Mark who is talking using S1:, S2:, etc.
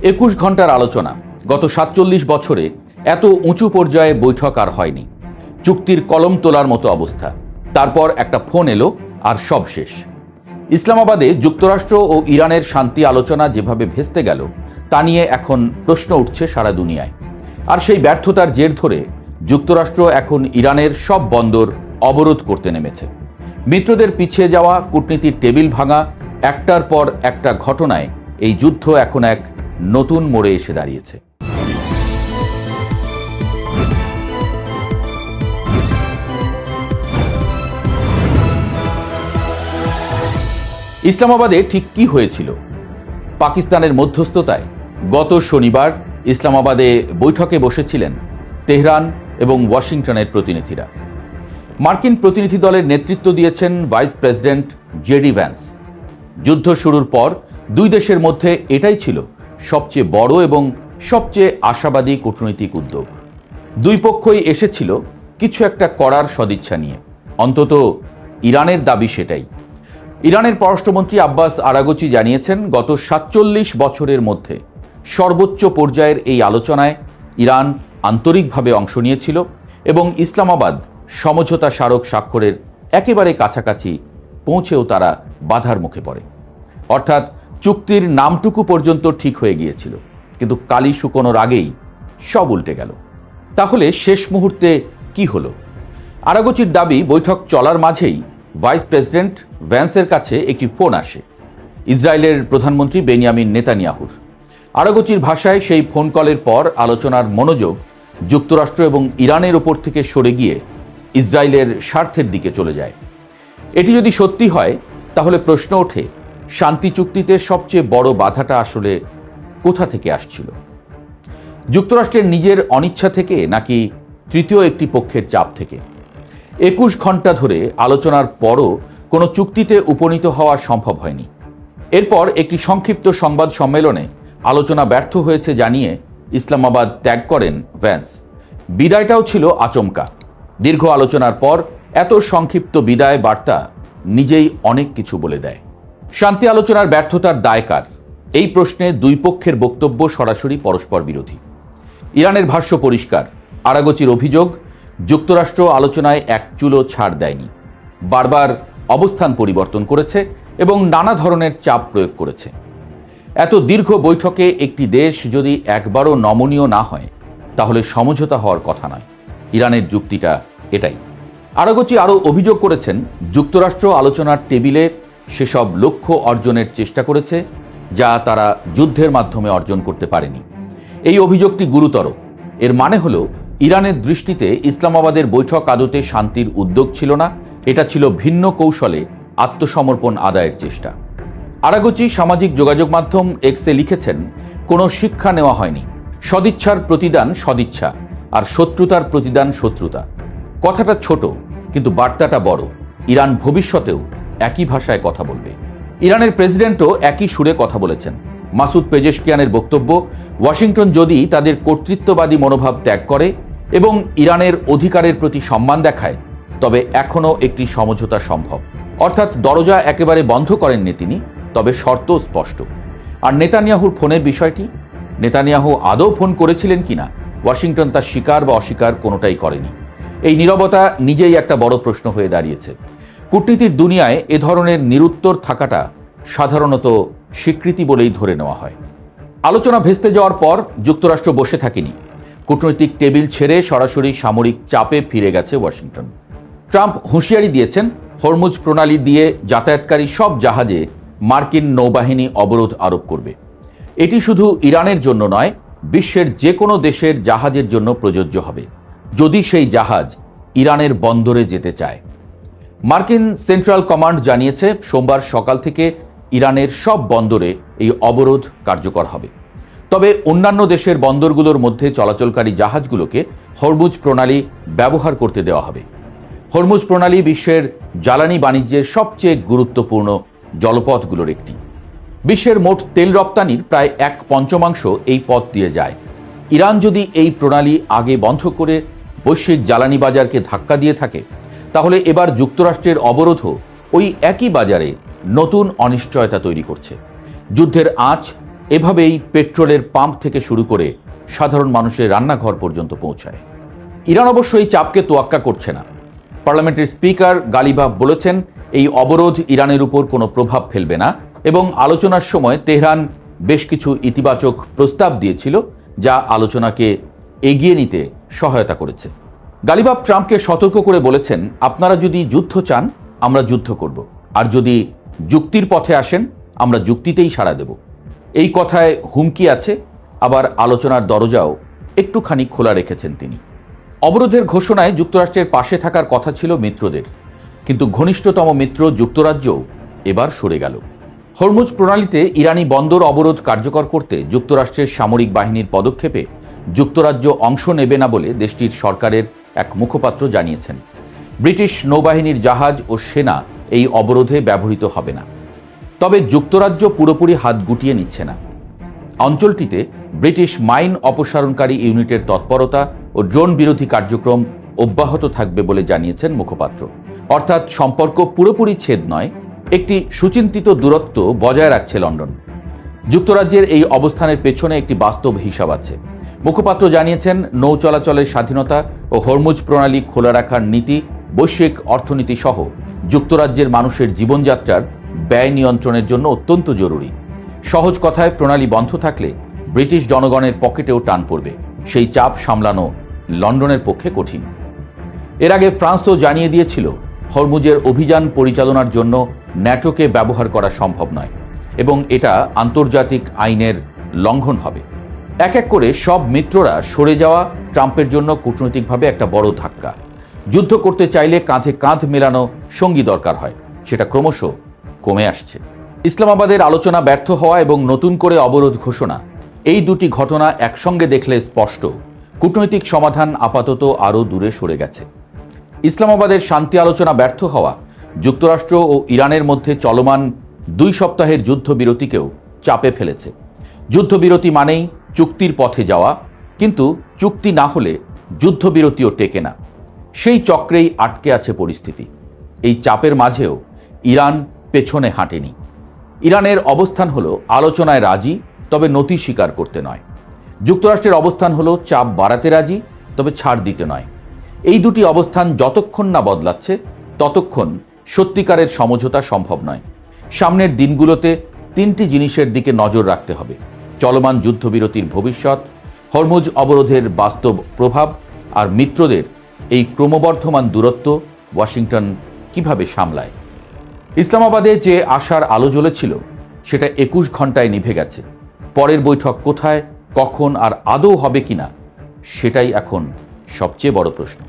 S1: 21 ঘন্টার আলোচনা। গত 47 বছরে এত উঁচু পর্যায়ে বৈঠক আর হয়নি। চুক্তির কলম তোলার মতো অবস্থা। তারপর একটা ফোন এলো আর সব শেষ। ইসলামাবাদে যুক্তরাষ্ট্র ও ইরানের শান্তি আলোচনা যেভাবে ভেস্তে গেল তা নিয়ে এখন প্রশ্ন উঠছে সারা দুনিয়ায়। আর সেই ব্যর্থতার জের ধরে যুক্তরাষ্ট্র এখন ইরানের সব বন্দর অবরোধ করতে নেমেছে। মিত্রদের পিছিয়ে যাওয়া, কূটনীতির টেবিল ভাঙা, একটার পর একটা ঘটনায় এই যুদ্ধ এখন এক নতুন মোড়ে এসে দাঁড়িয়েছে। ইসলামাবাদে ঠিক কি হয়েছিল? পাকিস্তানের মধ্যস্থতায় গত শনিবার ইসলামাবাদে বৈঠকে বসেছিলেন তেহরান এবং ওয়াশিংটনের প্রতিনিধিরা। মার্কিন প্রতিনিধি দলের নেতৃত্ব দিয়েছেন ভাইস প্রেসিডেন্ট জেডি ভ্যান্স। যুদ্ধ শুরুর পর দুই দেশের মধ্যে এটাই ছিল সবচেয়ে বড় এবং সবচেয়ে আশাবাদী কূটনৈতিক উদ্যোগ। দুই পক্ষই এসেছিল কিছু একটা করার সদিচ্ছা নিয়ে। অন্তত ইরানের দাবি সেটাই। ইরানের পররাষ্ট্রমন্ত্রী আব্বাস আরাগচি জানিয়েছেন, গত 47 বছরের মধ্যে সর্বোচ্চ পর্যায়ের এই আলোচনায় ইরান আন্তরিকভাবে অংশ নিয়েছিল এবং ইসলামাবাদ সমঝোতা স্মারক স্বাক্ষরের একেবারে কাছাকাছি পৌঁছেও তারা বাধার মুখে পড়ে। অর্থাৎ চুক্তির নামটুকু পর্যন্ত ঠিক হয়ে গিয়েছিল, কিন্তু কালি শুকোনোর আগেই সব উল্টে গেল। তাহলে শেষ মুহূর্তে কি হলো? আরাগচির দাবি, বৈঠক চলার মাঝেই ভাইস প্রেসিডেন্ট ভ্যান্সের কাছে একটি ফোন আসে ইসরায়েলের প্রধানমন্ত্রী বেনিয়ামিন নেতানিয়াহুর। আরাগচির ভাষায় সেই ফোন কলের পর আলোচনার মনোযোগ যুক্তরাষ্ট্র এবং ইরানের ওপর থেকে সরে গিয়ে ইসরায়েলের স্বার্থের দিকে চলে যায়। এটি যদি সত্যি হয় তাহলে প্রশ্ন ওঠে, শান্তি চুক্তিতে সবচেয়ে বড় বাধাটা আসলে কোথা থেকে আসছিল? যুক্তরাষ্ট্রের নিজের অনিচ্ছা থেকে নাকি তৃতীয় একটি পক্ষের চাপ থেকে? 21 ঘন্টা ধরে আলোচনার পরও কোনো চুক্তিতে উপনীত হওয়া সম্ভব হয়নি। এরপর একটি সংক্ষিপ্ত সংবাদ সম্মেলনে আলোচনা ব্যর্থ হয়েছে জানিয়ে ইসলামাবাদ ত্যাগ করেন ভ্যান্স। বিদায়টাও ছিল আচমকা। দীর্ঘ আলোচনার পর এত সংক্ষিপ্ত বিদায় বার্তা নিজেই অনেক কিছু বলে দেয়। শান্তি আলোচনার ব্যর্থতার দায় কার? এই প্রশ্নে দুই পক্ষের বক্তব্য সরাসরি পরস্পর বিরোধী। ইরানের ভাষ্য পরিষ্কার। আরাগচির অভিযোগ, যুক্তরাষ্ট্র আলোচনায় এক চুলও ছাড় দেয়নি, বারবার অবস্থান পরিবর্তন করেছে এবং নানা ধরনের চাপ প্রয়োগ করেছে। এত দীর্ঘ বৈঠকে একটি দেশ যদি একবারও নমনীয় না হয় তাহলে সমঝোতা হওয়ার কথা নয়। ইরানের যুক্তিটা এটাই। আরাগচি আরও অভিযোগ করেছেন, যুক্তরাষ্ট্র আলোচনার টেবিলে সেসব লক্ষ্য অর্জনের চেষ্টা করেছে যা তারা যুদ্ধের মাধ্যমে অর্জন করতে পারেনি। এই অভিযোগটি গুরুতর। এর মানে হলো ইরানের দৃষ্টিতে ইসলামাবাদের বৈঠক আদতে শান্তির উদ্যোগ ছিল না, এটা ছিল ভিন্ন কৌশলে আত্মসমর্পণ আদায়ের চেষ্টা। আরাগচি সামাজিক যোগাযোগ মাধ্যম এক্সে লিখেছেন, কোনো শিক্ষা নেওয়া হয়নি। সদিচ্ছার প্রতিদান সদিচ্ছা, আর শত্রুতার প্রতিদান শত্রুতা। কথাটা ছোট কিন্তু বার্তাটা বড়। ইরান ভবিষ্যতেও একই ভাষায় কথা বলবে। ইরানের প্রেসিডেন্টও একই সুরে কথা বলেছেন। মাসুদ পেজেশকিয়ানের বক্তব্য, ওয়াশিংটন যদি তাদের কর্তৃত্ববাদী মনোভাব ত্যাগ করে এবং ইরানের অধিকারের প্রতি সম্মান দেখায় তবে এখনও একটি সমঝোতা সম্ভব। অর্থাৎ দরজা একেবারে বন্ধ করেননি তিনি, তবে শর্ত স্পষ্ট। আর নেতানিয়াহুর ফোনের বিষয়টি, নেতানিয়াহু আদৌ ফোন করেছিলেন কিনা ওয়াশিংটন তা স্বীকার বা অস্বীকার কোনোটাই করেনি। এই নীরবতা নিজেই একটা বড় প্রশ্ন হয়ে দাঁড়িয়েছে। কূটনীতির দুনিয়ায় এ ধরনের নিরুত্তর থাকাটা সাধারণত স্বীকৃতি বলেই ধরে নেওয়া হয়। আলোচনা ভেস্তে যাওয়ার পর যুক্তরাষ্ট্র বসে থাকেনি। কূটনৈতিক টেবিল ছেড়ে সরাসরি সামরিক চাপে ফিরে গেছে ওয়াশিংটন। ট্রাম্প হুঁশিয়ারি দিয়েছেন, হরমুজ প্রণালী দিয়ে যাতায়াতকারী সব জাহাজে মার্কিন নৌবাহিনী অবরোধ আরোপ করবে। এটি শুধু ইরানের জন্য নয়, বিশ্বের যে কোনো দেশের জাহাজের জন্য প্রযোজ্য হবে, যদি সেই জাহাজ ইরানের বন্দরে যেতে চায়। মার্কিন সেন্ট্রাল কমান্ড জানিয়েছে, সোমবার সকাল থেকে ইরানের সব বন্দরে এই অবরোধ কার্যকর হবে। তবে অন্যান্য দেশের বন্দরগুলোর মধ্যে চলাচলকারী জাহাজগুলোকে হরমুজ প্রণালী ব্যবহার করতে দেওয়া হবে। হরমুজ প্রণালী বিশ্বের জ্বালানি বাণিজ্যের সবচেয়ে গুরুত্বপূর্ণ জলপথগুলোর একটি। বিশ্বের মোট তেল রপ্তানির প্রায় 1/5 এই পথ দিয়ে যায়। ইরান যদি এই প্রণালী আগে বন্ধ করে বৈশ্বিক জ্বালানি বাজারকে ধাক্কা দিয়ে থাকে তাহলে এবার যুক্তরাষ্ট্রের অবরোধও ওই একই বাজারে নতুন অনিশ্চয়তা তৈরি করছে। যুদ্ধের আঁচ এভাবেই পেট্রোলের পাম্প থেকে শুরু করে সাধারণ মানুষের রান্নাঘর পর্যন্ত পৌঁছায়। ইরান অবশ্য এই চাপকে তোয়াক্কা করছে না। পার্লামেন্টের স্পিকার গালিবাফ বলেছেন, এই অবরোধ ইরানের উপর কোনো প্রভাব ফেলবে না এবং আলোচনার সময় তেহরান বেশ কিছু ইতিবাচক প্রস্তাব দিয়েছিল, যা আলোচনাকে এগিয়ে নিতে সহায়তা করেছে। গালিবাফ ট্রাম্পকে সতর্ক করে বলেছেন, আপনারা যদি যুদ্ধ চান আমরা যুদ্ধ করব, আর যদি যুক্তির পথে আসেন আমরা যুক্তিতেই সাড়া দেব। এই কথায় হুমকি আছে, আবার আলোচনার দরজাও একটুখানি খোলা রেখেছেন তিনি। অবরোধের ঘোষণায় যুক্তরাষ্ট্রের পাশে থাকার কথা ছিল মিত্রদের, কিন্তু ঘনিষ্ঠতম মিত্র যুক্তরাজ্যও এবার সরে গেল। হরমুজ প্রণালীতে ইরানি বন্দর অবরোধ কার্যকর করতে যুক্তরাষ্ট্রের সামরিক বাহিনীর পদক্ষেপে যুক্তরাজ্য অংশ নেবে না বলে দেশটির সরকারের এক মুখপাত্র জানিয়েছেন। ব্রিটিশ নৌবাহিনীর জাহাজ ও সেনা এই অবরোধে ব্যবহৃত হবে না। তবে যুক্তরাজ্য পুরোপুরি হাত গুটিয়ে নিচ্ছে না। অঞ্চলটিতে ব্রিটিশ মাইন অপসারণকারী ইউনিটের তৎপরতা ও ড্রোন বিরোধী কার্যক্রম অব্যাহত থাকবে বলে জানিয়েছেন মুখপাত্র। অর্থাৎ সম্পর্ক পুরোপুরি ছেদ নয়, একটি সুচিন্তিত দূরত্ব বজায় রাখছে লন্ডন। যুক্তরাজ্যের এই অবস্থানের পেছনে একটি বাস্তব হিসাব আছে। মুখপাত্র জানিয়েছেন, নৌ চলাচলের স্বাধীনতা ও হরমুজ প্রণালী খোলা রাখার নীতি বৈশ্বিক অর্থনীতি সহ যুক্তরাজ্যের মানুষের জীবনযাত্রার ব্যয় নিয়ন্ত্রণের জন্য অত্যন্ত জরুরি। সহজ কথায়, প্রণালী বন্ধ থাকলে ব্রিটিশ জনগণের পকেটেও টান পড়বে। সেই চাপ সামলানো লন্ডনের পক্ষে কঠিন। এর আগে ফ্রান্সও জানিয়ে দিয়েছিল, হরমুজের অভিযান পরিচালনার জন্য ন্যাটোকে ব্যবহার করা সম্ভব নয় এবং এটা আন্তর্জাতিক আইনের লঙ্ঘন হবে। এক এক করে সব মিত্ররা সরে যাওয়া ট্রাম্পের জন্য কূটনৈতিকভাবে একটা বড় ধাক্কা। যুদ্ধ করতে চাইলে কাঁধে কাঁধ মেলানো সঙ্গী দরকার হয়, সেটা ক্রমশ কমে আসছে। ইসলামাবাদের আলোচনা ব্যর্থ হওয়া এবং নতুন করে অবরোধ ঘোষণা, এই দুটি ঘটনা একসঙ্গে দেখলে স্পষ্ট কূটনৈতিক সমাধান আপাতত আরও দূরে সরে গেছে। ইসলামাবাদের শান্তি আলোচনা ব্যর্থ হওয়া যুক্তরাষ্ট্র ও ইরানের মধ্যে চলমান 2 সপ্তাহের যুদ্ধবিরতিকেও চাপে ফেলেছে। যুদ্ধবিরতি মানেই চুক্তির পথে যাওয়া, কিন্তু চুক্তি না হলে যুদ্ধবিরতিও টেকে না। সেই চক্রেই আটকে আছে পরিস্থিতি। এই চাপের মাঝেও ইরান পেছনে হাঁটেনি। ইরানের অবস্থান হলো আলোচনায় রাজি, তবে নতি স্বীকার করতে নয়। যুক্তরাষ্ট্রের অবস্থান হলো চাপ বাড়াতে রাজি, তবে ছাড় দিতে নয়। এই দুটি অবস্থান যতক্ষণ না বদলাচ্ছে ততক্ষণ সত্যিকারের সমঝোতা সম্ভব নয়। সামনের দিনগুলোতে 3টি জিনিসের দিকে নজর রাখতে হবে: চলমান যুদ্ধবিরতির ভবিষ্যৎ, হরমুজ অবরোধের বাস্তব প্রভাব, আর মিত্রদের এই ক্রমবর্ধমান দূরত্ব ওয়াশিংটন কিভাবে সামলায়। ইসলামাবাদে যে আশার আলো জ্বলেছিল সেটা 21 ঘন্টায় নিভে গেছে। পরের বৈঠক কোথায়, কখন আর আদৌ হবে কিনা, সেটাই এখন সবচেয়ে বড় প্রশ্ন।